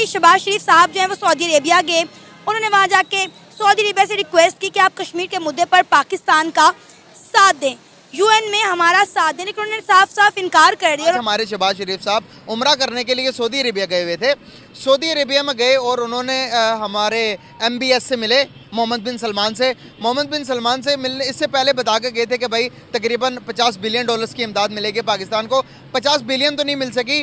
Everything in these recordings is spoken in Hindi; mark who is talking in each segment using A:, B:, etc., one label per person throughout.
A: कि शहबाज शरीफ साहब जो है वो सऊदी अरेबिया गए, उन्होंने वहाँ जाके सऊदी अरेबिया से रिक्वेस्ट की कि आप कश्मीर के मुद्दे पर पाकिस्तान का साथ दें, यूएन में हमारा साथ दें, लेकिन उन्होंने साफ साफ इनकार कर दिया।
B: हमारे शहबाज शरीफ साहब उम्रा करने के लिए सऊदी अरेबिया गए हुए थे। सऊदी अरेबिया में गए और उन्होंने हमारे MBS से मिले, मोहम्मद बिन सलमान से। मोहम्मद बिन सलमान से मिलने इससे पहले बता के गए थे कि भाई तकरीबन $50 बिलियन की इमदाद मिलेगी पाकिस्तान को। 50 बिलियन तो नहीं मिल सकी,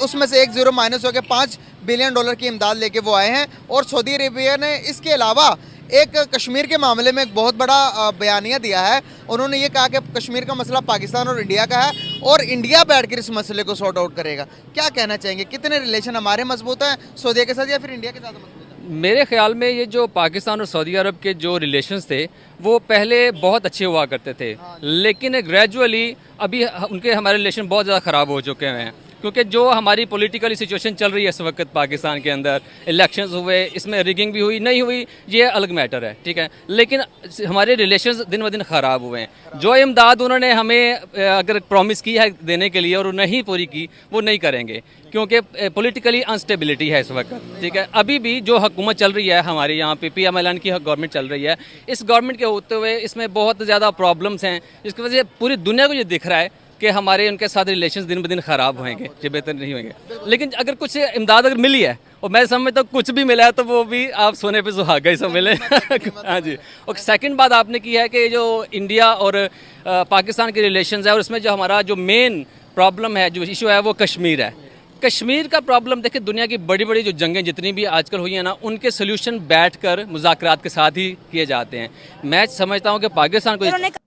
B: उसमें से एक ज़ीरो माइनस हो के $5 बिलियन की इमदाद लेके वो आए हैं। और सऊदी अरेबिया ने इसके अलावा एक कश्मीर के मामले में एक बहुत बड़ा बयानिया दिया है। उन्होंने ये कहा कि कश्मीर का मसला पाकिस्तान और इंडिया का है और इंडिया बैठकर इस मसले को सॉर्ट आउट करेगा। क्या कहना चाहेंगे, कितने रिलेशन हमारे मजबूत हैं सऊदी के साथ या फिर इंडिया के साथ मजबूत है?
C: मेरे ख्याल में ये जो पाकिस्तान और सऊदी अरब के जो रिलेशंस थे वो पहले बहुत अच्छे हुआ करते थे, लेकिन ग्रेजुअली अभी उनके हमारे रिलेशन बहुत ज़्यादा ख़राब हो चुके हैं, क्योंकि जो हमारी पॉलिटिकल सिचुएशन चल रही है इस वक्त पाकिस्तान के अंदर, इलेक्शंस हुए, इसमें रिगिंग भी हुई नहीं हुई ये अलग मैटर है, ठीक है, लेकिन हमारे रिलेशंस दिन ब दिन ख़राब हुए हैं। जो इमदाद उन्होंने हमें अगर प्रॉमिस की है देने के लिए और नहीं पूरी की, वो नहीं करेंगे, क्योंकि पॉलिटिकली अनस्टेबिलिटी है इस वक्त, ठीक है। अभी भी जो हुकूमत चल रही है हमारे यहाँ पे PMLN की गवर्नमेंट चल रही है, इस गवर्नमेंट के होते हुए इसमें बहुत ज़्यादा प्रॉब्लम्स हैं, जिसकी वजह से पूरी दुनिया को ये दिख रहा है कि हमारे उनके साथ रिलेशंस दिन ब दिन ख़राब होंगे, ये बेहतर नहीं होंगे। लेकिन अगर कुछ इमदाद अगर मिली है, और मैं समझता हूँ कुछ भी मिला है तो वो भी आप सोने पे सुहागा ही सब मिले। हाँ जी। और सेकंड बात आपने की है कि जो इंडिया और पाकिस्तान के रिलेशंस है, और उसमें जो हमारा जो मेन प्रॉब्लम है, जो इशू है, वो कश्मीर है। कश्मीर का प्रॉब्लम देखिए, दुनिया की बड़ी बड़ी जो जंगें जितनी भी आजकल हुई हैं ना, उनके सोल्यूशन बैठकर मुज़ाकरात के साथ ही किए जाते हैं। मैं समझता हूँ कि पाकिस्तान को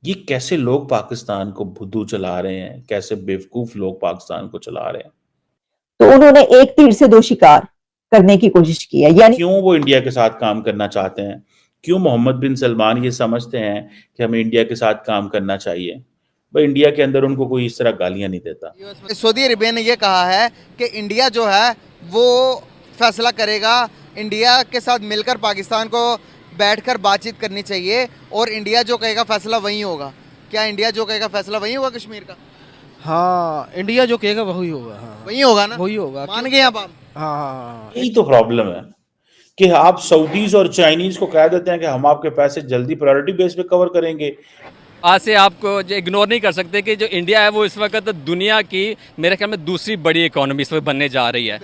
D: ये कैसे लोग पाकिस्तान को भुद्धू चला रहे हैं, कैसे बेवकूफ लोग पाकिस्तान को चला रहे हैं।
E: तो उन्होंने एक तीर से दो शिकार करने की कोशिश की है। यानी
D: क्यों वो इंडिया के साथ काम करना चाहते हैं, क्यों मोहम्मद बिन सलमान ये समझते हैं कि हमें इंडिया के साथ काम करना चाहिए। भाई इंडिया के अंदर उनको कोई इस तरह गालियां नहीं देता।
B: सऊदी अरेबिया ने यह कहा है कि इंडिया जो है वो फैसला करेगा, इंडिया के साथ मिलकर पाकिस्तान को बैठकर बातचीत करनी चाहिए और इंडिया जो कहेगा फैसला वही होगा। क्या इंडिया जो कहेगा फैसला वही होगा कश्मीर का?
F: हाँ, इंडिया जो कहेगा वही होगा। हाँ,
B: वही होगा ना,
F: वही होगा।
B: मान गए आप?
F: हाँ,
D: यही तो प्रॉब्लम है कि आप सऊदीज और चाइनीज को कह देते हैं कि हम आपके पैसे जल्दी प्रायोरिटी बेस पे कवर करेंगे।
C: आज से आपको जो इग्नोर नहीं कर सकते कि जो इंडिया है वो इस वक्त दुनिया की मेरे ख्याल में दूसरी बड़ी इकोनॉमी इस वक्त बनने जा रही है।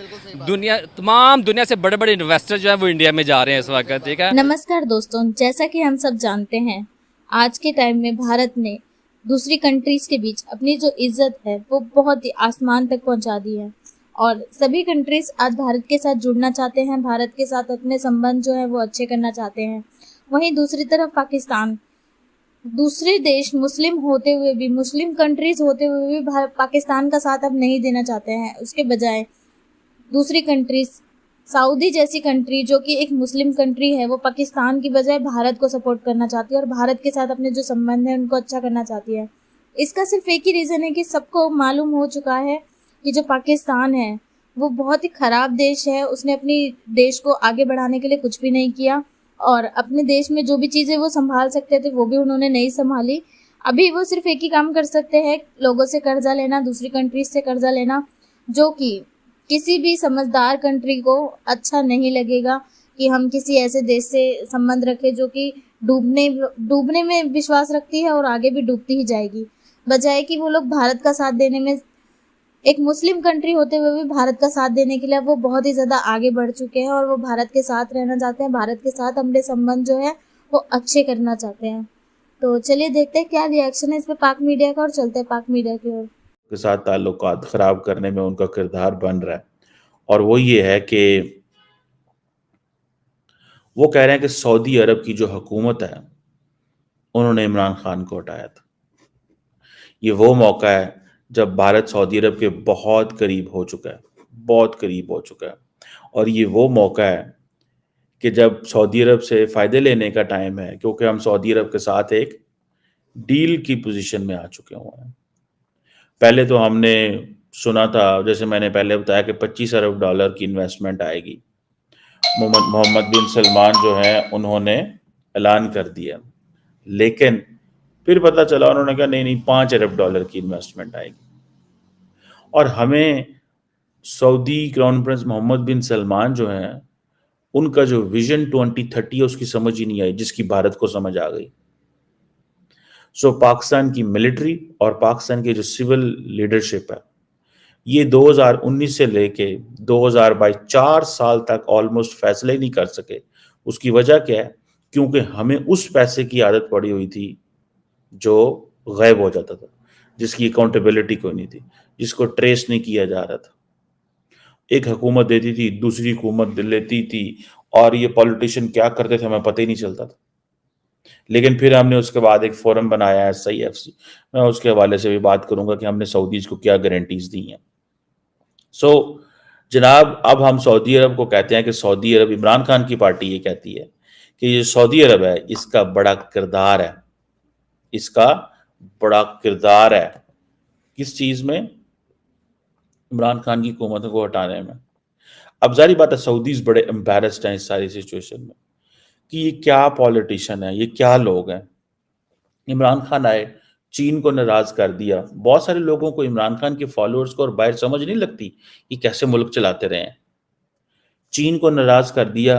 C: तमाम दुनिया से बड़े बड़े इन्वेस्टर जो है वो इंडिया में जा रहे हैं इस वक्त, ठीक है।
G: नमस्कार दोस्तों, जैसा कि हम सब जानते हैं, आज के टाइम में भारत ने दूसरी कंट्रीज के बीच अपनी जो इज्जत है वो बहुत ही आसमान तक पहुंचा दी है, और सभी कंट्रीज आज भारत के साथ जुड़ना चाहते हैं, भारत के साथ अपने संबंध जो है वो अच्छे करना चाहते हैं। वहीं दूसरी तरफ पाकिस्तान, दूसरे देश मुस्लिम होते हुए भी, मुस्लिम कंट्रीज होते हुए भी पाकिस्तान का साथ अब नहीं देना चाहते हैं। उसके बजाय दूसरी कंट्रीज, सऊदी जैसी कंट्री जो कि एक मुस्लिम कंट्री है, वो पाकिस्तान की बजाय भारत को सपोर्ट करना चाहती है और भारत के साथ अपने जो संबंध है उनको अच्छा करना चाहती है। इसका सिर्फ एक ही रीज़न है कि सबको मालूम हो चुका है कि जो पाकिस्तान है वो बहुत ही ख़राब देश है। उसने अपनी देश को आगे बढ़ाने के लिए कुछ भी नहीं किया, और अपने देश में जो भी चीज़ें वो संभाल सकते थे वो भी उन्होंने नहीं संभाली। अभी वो सिर्फ एक ही काम कर सकते हैं, लोगों से कर्जा लेना, दूसरी कंट्रीज से कर्जा लेना, जो कि किसी भी समझदार कंट्री को अच्छा नहीं लगेगा कि हम किसी ऐसे देश से संबंध रखें जो कि डूबने में विश्वास रखती है और आगे भी डूबती ही जाएगी, बजाय कि वो लोग भारत का साथ देने में, एक मुस्लिम कंट्री होते हुए भी भारत का साथ देने के लिए वो बहुत ही ज़्यादा आगे बढ़ चुके हैं और वो भारत के साथ रहना चाहते हैं, भारत के साथ अपने संबंध जो है वो अच्छे करना चाहते हैं। तो चलिए देखते हैं क्या रिएक्शन है इस पे पाक मीडिया का, और चलते हैं पाक मीडिया की ओर।
D: के साथ ताल्लुकात खराब करने में उनका किरदार बन रहा है, और वो ये है कि वो कह रहे हैं कि सऊदी अरब की जो हुकूमत है उन्होंने इमरान खान को हटाया था। ये वो मौका है जब भारत सऊदी अरब के बहुत करीब हो चुका है, बहुत करीब हो चुका है, और ये वो मौका है कि जब सऊदी अरब से फ़ायदे लेने का टाइम है, क्योंकि हम सऊदी अरब के साथ एक डील की पोजीशन में आ चुके हुए हैं। पहले तो हमने सुना था, जैसे मैंने पहले बताया, कि $25 अरब की इन्वेस्टमेंट आएगी। मोहम्मद बिन सलमान जो हैं उन्होंने ऐलान कर दिया, लेकिन फिर पता चला उन्होंने कहा नहीं $5 अरब की इन्वेस्टमेंट आएगी। और हमें सऊदी क्राउन प्रिंस मोहम्मद बिन सलमान जो हैं, उनका जो विजन 2030 है उसकी समझ ही नहीं आई, जिसकी भारत को समझ आ गई। सो पाकिस्तान की मिलिट्री और पाकिस्तान की जो सिविल लीडरशिप है, ये 2019 से लेके 2022 4 साल तक ऑलमोस्ट फैसले ही नहीं कर सके। उसकी वजह क्या है? क्योंकि हमें उस पैसे की आदत पड़ी हुई थी जो गायब हो जाता था, जिसकी अकाउंटेबिलिटी कोई नहीं थी, जिसको ट्रेस नहीं किया जा रहा था। एक हुकूमत देती थी, दूसरी हुकूमत लेती थी, और ये पॉलिटिशियन क्या करते थे हमें पता ही नहीं चलता था। लेकिन फिर हमने उसके बाद एक फोरम बनाया है SIFC, मैं उसके हवाले से भी बात करूंगा कि हमने सऊदीज को क्या गारंटीज दी हैं। सो जनाब, अब हम सऊदी अरब को कहते हैं कि सऊदी अरब, इमरान खान की पार्टी ये कहती है कि ये सऊदी अरब है, इसका बड़ा किरदार है, इसका बड़ा किरदार है किस चीज में? इमरान खान की हुकूमत को हटाने में। अब जारी बात है, सऊदीज बड़े एम्बैरेस्ड हैं इस सारी सिचुएशन में कि ये क्या पॉलिटिशियन है, ये क्या लोग हैं। इमरान खान आए, चीन को नाराज कर दिया। बहुत सारे लोगों को, इमरान खान के फॉलोअर्स को और बाहर समझ नहीं लगती ये कैसे मुल्क चलाते रहे हैं। चीन को नाराज कर दिया,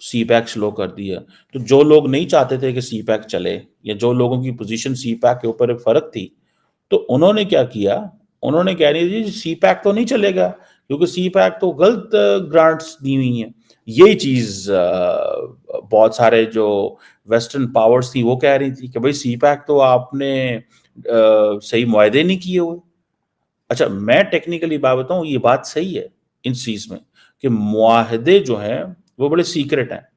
D: CPEC स्लो कर दिया। तो जो लोग नहीं चाहते थे कि CPEC चले, या जो लोगों की पोजीशन CPEC के ऊपर एक फर्क थी, तो उन्होंने क्या किया? उन्होंने कह रही थी CPEC तो नहीं चलेगा क्योंकि CPEC तो गलत ग्रांट्स दी हुई हैं। यही चीज बहुत सारे जो वेस्टर्न पावर्स थी वो कह रही थी कि भाई CPEC तो आपने सही मुआहदे नहीं किए हुए। अच्छा, मैं टेक्निकली बात बताऊं, ये बात सही है इन चीज में कि मुआहदे जो हैं वो बड़े सीक्रेट हैं,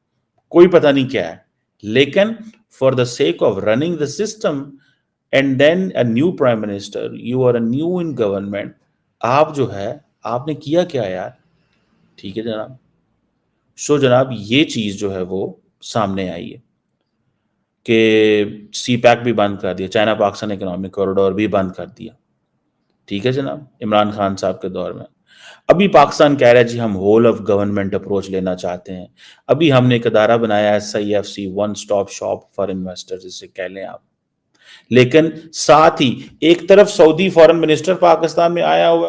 D: कोई पता नहीं क्या है। लेकिन for the sake of running the system and then a new prime minister, you are a new in government, आप जो है आपने किया क्या यार? ठीक है जनाब। सो जनाब, ये चीज जो है वो सामने आई है कि CPEC भी बंद कर दिया, चाइना पाकिस्तान इकोनॉमिक कॉरिडोर भी बंद कर दिया। ठीक है जनाब, इमरान खान साहब के दौर में। अभी पाकिस्तान कह रहा है जी हम होल ऑफ गवर्नमेंट अप्रोच लेना चाहते हैं। अभी हमने एक अदारा बनाया है SIFC, one stop shop for investors, जिसे कह लें आप। लेकिन साथ ही एक तरफ सऊदी फॉरेन मिनिस्टर पाकिस्तान में आया हुआ